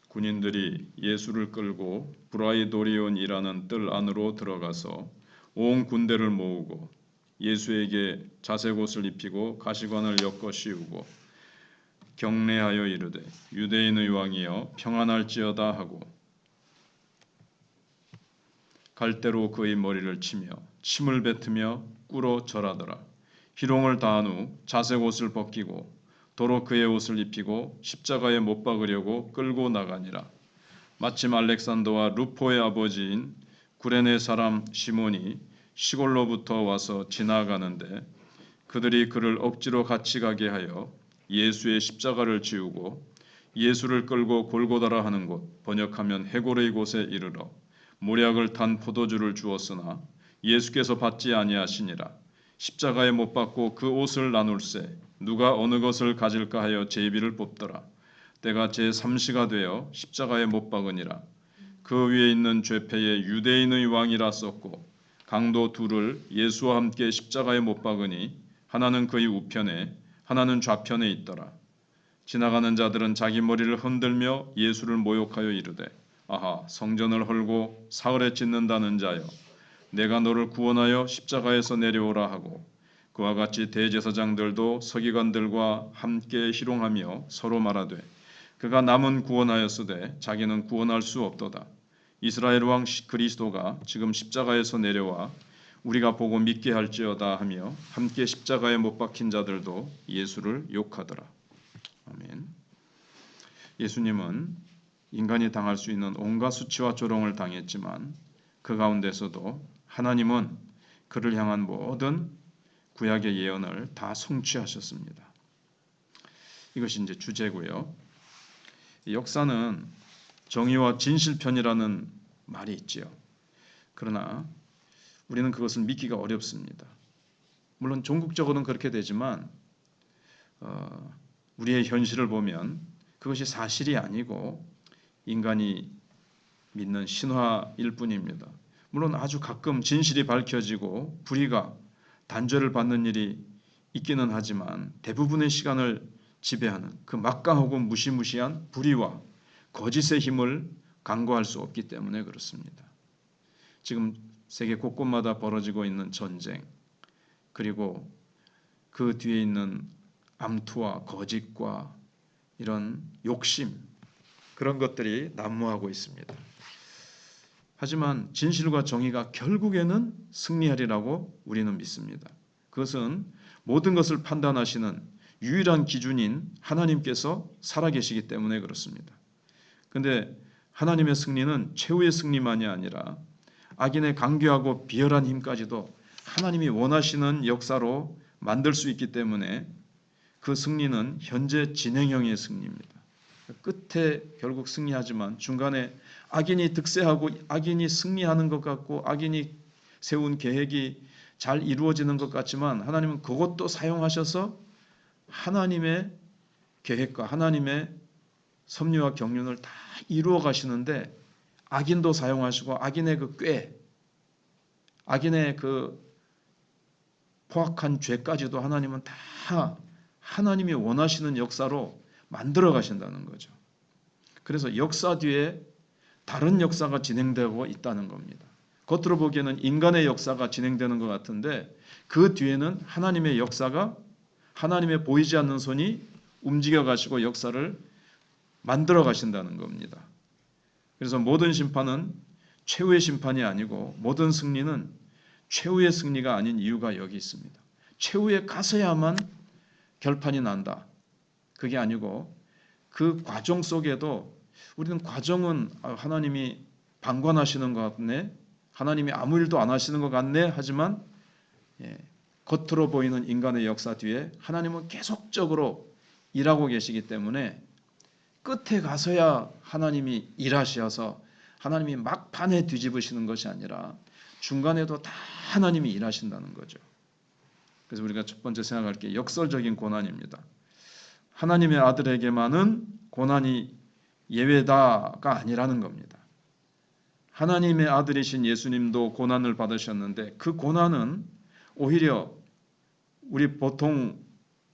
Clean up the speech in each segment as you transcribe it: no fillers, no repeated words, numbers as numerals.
군인들이 예수를 끌고 브라이도리온이라는 뜰 안으로 들어가서 온 군대를 모으고 예수에게 자색옷을 입히고 가시관을 엮어 씌우고 경례하여 이르되 유대인의 왕이여 평안할지어다 하고 갈대로 그의 머리를 치며 침을 뱉으며 꿇어 절하더라. 희롱을 다한 후 자색옷을 벗기고 도로 그의 옷을 입히고 십자가에 못 박으려고 끌고 나가니라. 마침 알렉산더와 루포의 아버지인 구레네 사람 시몬이 시골로부터 와서 지나가는데 그들이 그를 억지로 같이 가게 하여 예수의 십자가를 지우고 예수를 끌고 골고다라 하는 곳, 번역하면 해골의 곳에 이르러 모략을 탄 포도주를 주었으나 예수께서 받지 아니하시니라. 십자가에 못 박고 그 옷을 나눌세 누가 어느 것을 가질까 하여 제비를 뽑더라. 때가 제3시가 되어 십자가에 못 박으니라. 그 위에 있는 죄패에 유대인의 왕이라 썼고 강도 둘을 예수와 함께 십자가에 못 박으니 하나는 그의 우편에 하나는 좌편에 있더라. 지나가는 자들은 자기 머리를 흔들며 예수를 모욕하여 이르되 아하 성전을 헐고 사흘에 짓는다는 자여 내가 너를 구원하여 십자가에서 내려오라 하고 그와 같이 대제사장들도 서기관들과 함께 희롱하며 서로 말하되 그가 남은 구원하였으되 자기는 구원할 수 없도다. 이스라엘 왕 그리스도가 지금 십자가에서 내려와 우리가 보고 믿게 할지어다 하며 함께 십자가에 못 박힌 자들도 예수를 욕하더라. 아멘. 예수님은 인간이 당할 수 있는 온갖 수치와 조롱을 당했지만 그 가운데서도 하나님은 그를 향한 모든 구약의 예언을 다 성취하셨습니다. 이것이 이제 주제고요. 역사는 정의와 진실편이라는 말이 있지요. 그러나 우리는 그것을 믿기가 어렵습니다. 물론 종국적으로는 그렇게 되지만 우리의 현실을 보면 그것이 사실이 아니고 인간이 믿는 신화일 뿐입니다. 물론 아주 가끔 진실이 밝혀지고 불의가 단죄를 받는 일이 있기는 하지만 대부분의 시간을 지배하는 그 막강하고 무시무시한 불의와 거짓의 힘을 간과할 수 없기 때문에 그렇습니다. 지금 세계 곳곳마다 벌어지고 있는 전쟁, 그리고 그 뒤에 있는 암투와 거짓과 이런 욕심, 그런 것들이 난무하고 있습니다. 하지만 진실과 정의가 결국에는 승리하리라고 우리는 믿습니다. 그것은 모든 것을 판단하시는 유일한 기준인 하나님께서 살아계시기 때문에 그렇습니다. 그런데 하나님의 승리는 최후의 승리만이 아니라 악인의 강교하고 비열한 힘까지도 하나님이 원하시는 역사로 만들 수 있기 때문에 그 승리는 현재 진행형의 승리입니다. 끝에 결국 승리하지만 중간에 악인이 득세하고 악인이 승리하는 것 같고 악인이 세운 계획이 잘 이루어지는 것 같지만 하나님은 그것도 사용하셔서 하나님의 계획과 하나님의 섭리와 경륜을 다 이루어 가시는데 악인도 사용하시고 악인의 그 꾀, 악인의 그 포악한 죄까지도 하나님은 다 하나님이 원하시는 역사로 만들어 가신다는 거죠. 그래서 역사 뒤에 다른 역사가 진행되고 있다는 겁니다. 겉으로 보기에는 인간의 역사가 진행되는 것 같은데 그 뒤에는 하나님의 역사가 하나님의 보이지 않는 손이 움직여 가시고 역사를 만들어 가신다는 겁니다. 그래서 모든 심판은 최후의 심판이 아니고 모든 승리는 최후의 승리가 아닌 이유가 여기 있습니다. 최후에 가서야만 결판이 난다. 그게 아니고 그 과정 속에도 우리는 과정은 하나님이 방관하시는 것 같네, 하나님이 아무 일도 안 하시는 것 같네 하지만 겉으로 보이는 인간의 역사 뒤에 하나님은 계속적으로 일하고 계시기 때문에 끝에 가서야 하나님이 일하셔서 하나님이 막판에 뒤집으시는 것이 아니라 중간에도 다 하나님이 일하신다는 거죠. 그래서 우리가 첫 번째 생각할 게 역설적인 고난입니다. 하나님의 아들에게만은 고난이 예외다가 아니라는 겁니다. 하나님의 아들이신 예수님도 고난을 받으셨는데 그 고난은 오히려 우리 보통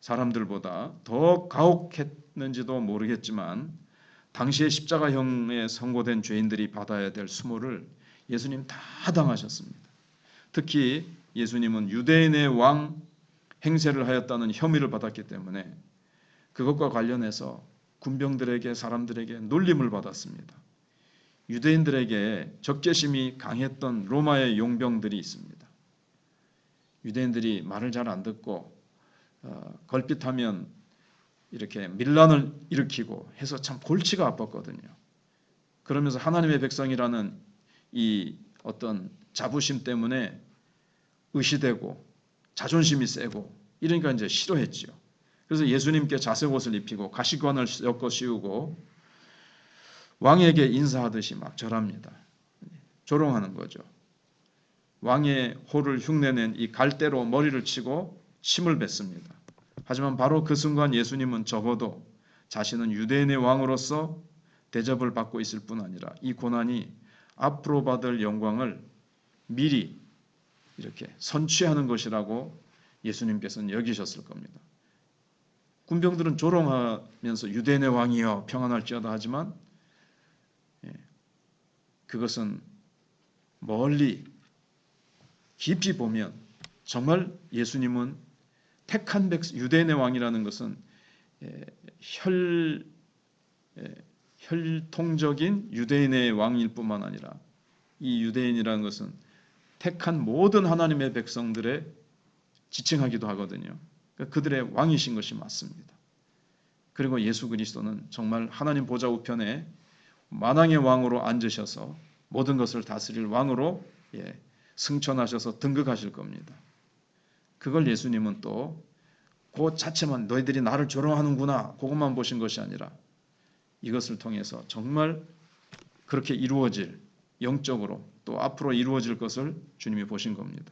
사람들보다 더 가혹했는지도 모르겠지만 당시에 십자가형에 선고된 죄인들이 받아야 될 수모를 예수님 다 당하셨습니다. 특히 예수님은 유대인의 왕 행세를 하였다는 혐의를 받았기 때문에 그것과 관련해서 군병들에게 사람들에게 놀림을 받았습니다. 유대인들에게 적개심이 강했던 로마의 용병들이 있습니다. 유대인들이 말을 잘 안 듣고 걸핏하면 이렇게 밀란을 일으키고 해서 참 골치가 아팠거든요. 그러면서 하나님의 백성이라는 이 어떤 자부심 때문에 의시되고 자존심이 세고 이러니까 이제 싫어했지요. 그래서 예수님께 자색 옷을 입히고 가시관을 엮어 씌우고 왕에게 인사하듯이 막 절합니다. 조롱하는 거죠. 왕의 호를 흉내낸 이 갈대로 머리를 치고 침을 뱉습니다. 하지만 바로 그 순간 예수님은 적어도 자신은 유대인의 왕으로서 대접을 받고 있을 뿐 아니라 이 고난이 앞으로 받을 영광을 미리 이렇게 선취하는 것이라고 예수님께서는 여기셨을 겁니다. 군병들은 조롱하면서 유대인의 왕이여 평안할지어다 하지만 그것은 멀리 깊이 보면 정말 예수님은 택한 유대인의 왕이라는 것은 혈통적인 유대인의 왕일 뿐만 아니라 이 유대인이라는 것은 택한 모든 하나님의 백성들의 지칭하기도 하거든요. 그들의 왕이신 것이 맞습니다. 그리고 예수 그리스도는 정말 하나님 보좌 우편에 만왕의 왕으로 앉으셔서 모든 것을 다스릴 왕으로 승천하셔서 등극하실 겁니다. 그걸 예수님은 또 그 자체만 너희들이 나를 조롱하는구나 그것만 보신 것이 아니라 이것을 통해서 정말 그렇게 이루어질 영적으로 또 앞으로 이루어질 것을 주님이 보신 겁니다.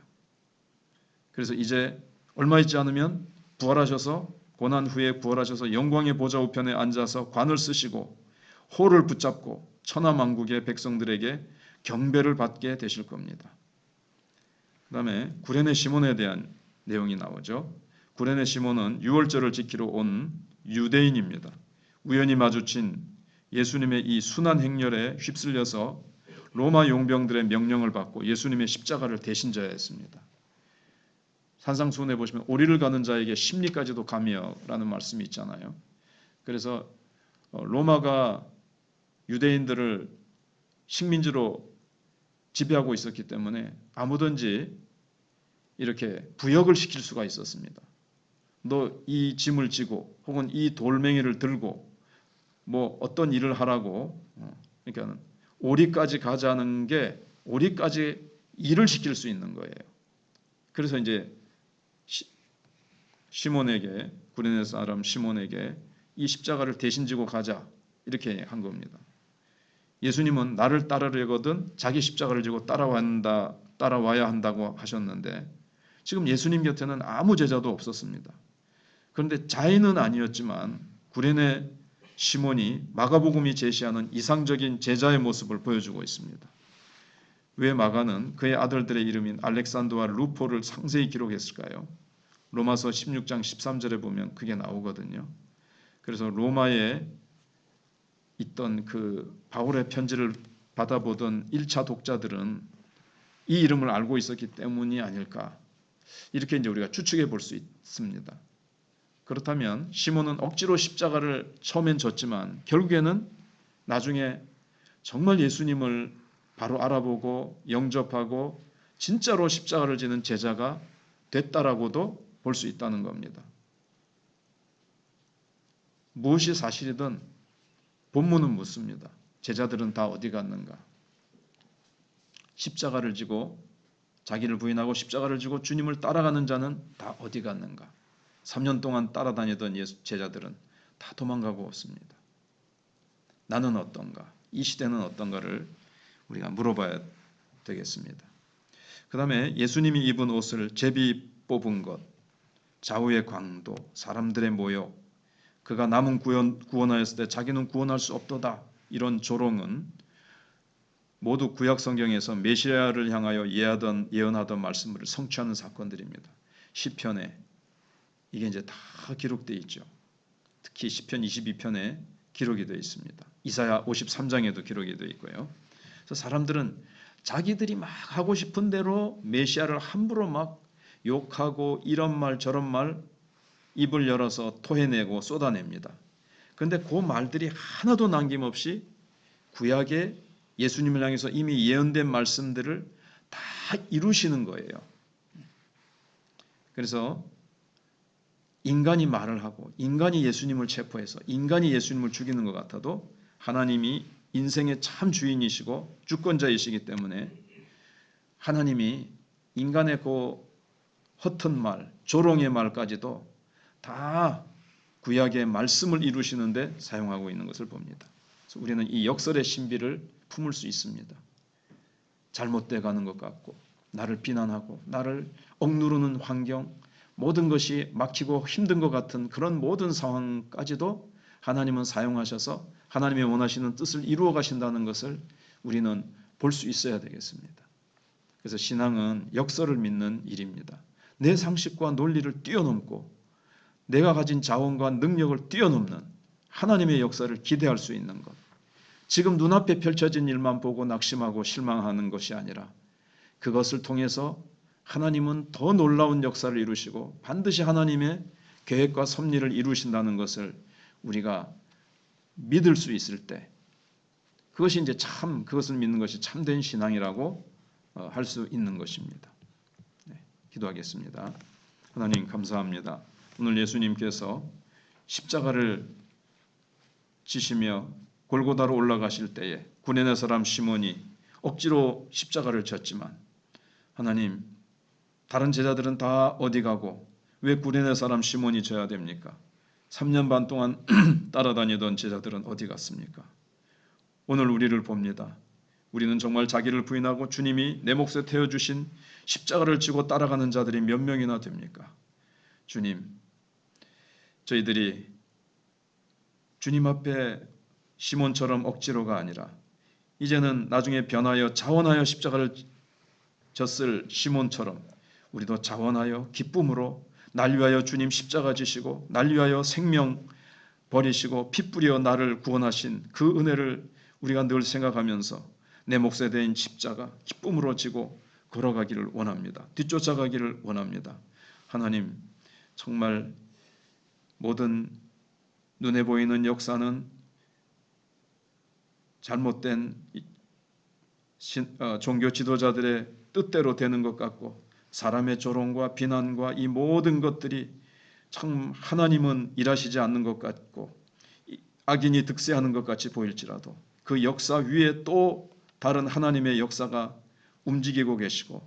그래서 이제 얼마 있지 않으면 부활하셔서 고난 후에 부활하셔서 영광의 보좌 우편에 앉아서 관을 쓰시고 호를 붙잡고 천하만국의 백성들에게 경배를 받게 되실 겁니다. 그 다음에 구레네 시몬에 대한 내용이 나오죠. 구레네 시몬은 유월절을 지키러 온 유대인입니다. 우연히 마주친 예수님의 이 순한 행렬에 휩쓸려서 로마 용병들의 명령을 받고 예수님의 십자가를 대신 져야 했습니다. 산상수훈에 보시면 오리를 가는 자에게 십리까지도 가며라는 말씀이 있잖아요. 그래서 로마가 유대인들을 식민지로 지배하고 있었기 때문에 아무든지 이렇게 부역을 시킬 수가 있었습니다. 너 이 짐을 지고 혹은 이 돌멩이를 들고 뭐 어떤 일을 하라고 그러니까 오리까지 가자는 게 오리까지 일을 시킬 수 있는 거예요. 그래서 이제 시몬에게 구레네 사람 시몬에게 이 십자가를 대신 지고 가자 이렇게 한 겁니다. 예수님은 나를 따르려거든 자기 십자가를 지고 따라와야 한다고 하셨는데 지금 예수님 곁에는 아무 제자도 없었습니다. 그런데 자인은 아니었지만 구레네 시몬이 마가복음이 제시하는 이상적인 제자의 모습을 보여주고 있습니다. 왜 마가는 그의 아들들의 이름인 알렉산더와 루포를 상세히 기록했을까요? 로마서 16장 13절에 보면 그게 나오거든요. 그래서 로마에 있던 그 바울의 편지를 받아보던 1차 독자들은 이 이름을 알고 있었기 때문이 아닐까 이렇게 이제 우리가 추측해 볼 수 있습니다. 그렇다면 시몬은 억지로 십자가를 처음엔 졌지만 결국에는 나중에 정말 예수님을 바로 알아보고 영접하고 진짜로 십자가를 지는 제자가 됐다라고도 볼 수 있다는 겁니다. 무엇이 사실이든 본문은 묻습니다. 제자들은 다 어디 갔는가? 십자가를 지고 자기를 부인하고 십자가를 지고 주님을 따라가는 자는 다 어디 갔는가? 3년 동안 따라다니던 제자들은 다 도망가고 없습니다. 나는 어떤가? 이 시대는 어떤가를 우리가 물어봐야 되겠습니다. 그 다음에 예수님이 입은 옷을 제비 뽑은 것, 좌우의 광도, 사람들의 모욕, 그가 남은 구원하였을 때 자기는 구원할 수 없도다 이런 조롱은 모두 구약 성경에서 메시아를 향하여 예언하던 말씀을 성취하는 사건들입니다. 시편에 이게 이제 다 기록되어 있죠. 특히 시편 22편에 기록이 되어 있습니다. 이사야 53장에도 기록이 되어 있고요. 그래서 사람들은 자기들이 막 하고 싶은 대로 메시아를 함부로 막 욕하고 이런 말 저런 말 입을 열어서 토해내고 쏟아냅니다. 그런데 그 말들이 하나도 남김없이 구약의 예수님을 향해서 이미 예언된 말씀들을 다 이루시는 거예요. 그래서 인간이 말을 하고 인간이 예수님을 체포해서 인간이 예수님을 죽이는 것 같아도 하나님이 인생의 참 주인이시고 주권자이시기 때문에 하나님이 인간의 그 허튼 말, 조롱의 말까지도 다 구약의 말씀을 이루시는데 사용하고 있는 것을 봅니다. 그래서 우리는 이 역설의 신비를 품을 수 있습니다. 잘못돼 가는 것 같고 나를 비난하고 나를 억누르는 환경, 모든 것이 막히고 힘든 것 같은 그런 모든 상황까지도 하나님은 사용하셔서 하나님이 원하시는 뜻을 이루어 가신다는 것을 우리는 볼 수 있어야 되겠습니다. 그래서 신앙은 역설을 믿는 일입니다. 내 상식과 논리를 뛰어넘고 내가 가진 자원과 능력을 뛰어넘는 하나님의 역사를 기대할 수 있는 것. 지금 눈앞에 펼쳐진 일만 보고 낙심하고 실망하는 것이 아니라 그것을 통해서 하나님은 더 놀라운 역사를 이루시고 반드시 하나님의 계획과 섭리를 이루신다는 것을 우리가 믿을 수 있을 때 그것이 이제 참 그것을 믿는 것이 참된 신앙이라고 할 수 있는 것입니다. 네, 기도하겠습니다. 하나님 감사합니다. 오늘 예수님께서 십자가를 지시며 골고다로 올라가실 때에 구레네 사람 시몬이 억지로 십자가를 졌지만 하나님 다른 제자들은 다 어디 가고 왜 구레네 사람 시몬이 져야 됩니까? 3년 반 동안 따라다니던 제자들은 어디 갔습니까? 오늘 우리를 봅니다. 우리는 정말 자기를 부인하고 주님이 내 몫에 태워주신 십자가를 지고 따라가는 자들이 몇 명이나 됩니까? 주님, 저희들이 주님 앞에 시몬처럼 억지로가 아니라 이제는 나중에 변하여 자원하여 십자가를 졌을 시몬처럼 우리도 자원하여 기쁨으로 날 위하여 주님 십자가 지시고 날 위하여 생명 버리시고 피 뿌려 나를 구원하신 그 은혜를 우리가 늘 생각하면서 내 몫에 대인 십자가 기쁨으로 지고 걸어가기를 원합니다. 뒤쫓아가기를 원합니다. 하나님 정말 모든 눈에 보이는 역사는 잘못된 종교 지도자들의 뜻대로 되는 것 같고 사람의 조롱과 비난과 이 모든 것들이 참 하나님은 일하시지 않는 것 같고 악인이 득세하는 것 같이 보일지라도 그 역사 위에 또 다른 하나님의 역사가 움직이고 계시고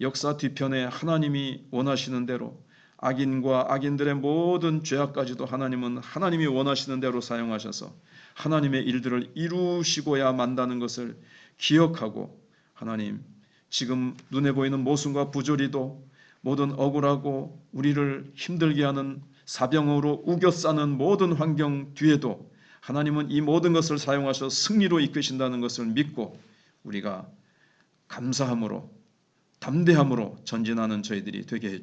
역사 뒤편에 하나님이 원하시는 대로 악인과 악인들의 모든 죄악까지도 하나님은 하나님이 원하시는 대로 사용하셔서 하나님의 일들을 이루시고야 만다는 것을 기억하고 하나님 지금 눈에 보이는 모순과 부조리도 모든 억울하고 우리를 힘들게 하는 사병으로 우겨싸는 모든 환경 뒤에도 하나님은 이 모든 것을 사용하셔 승리로 이끄신다는 것을 믿고 우리가 감사함으로 담대함으로 전진하는 저희들이 되게 해주시옵소서.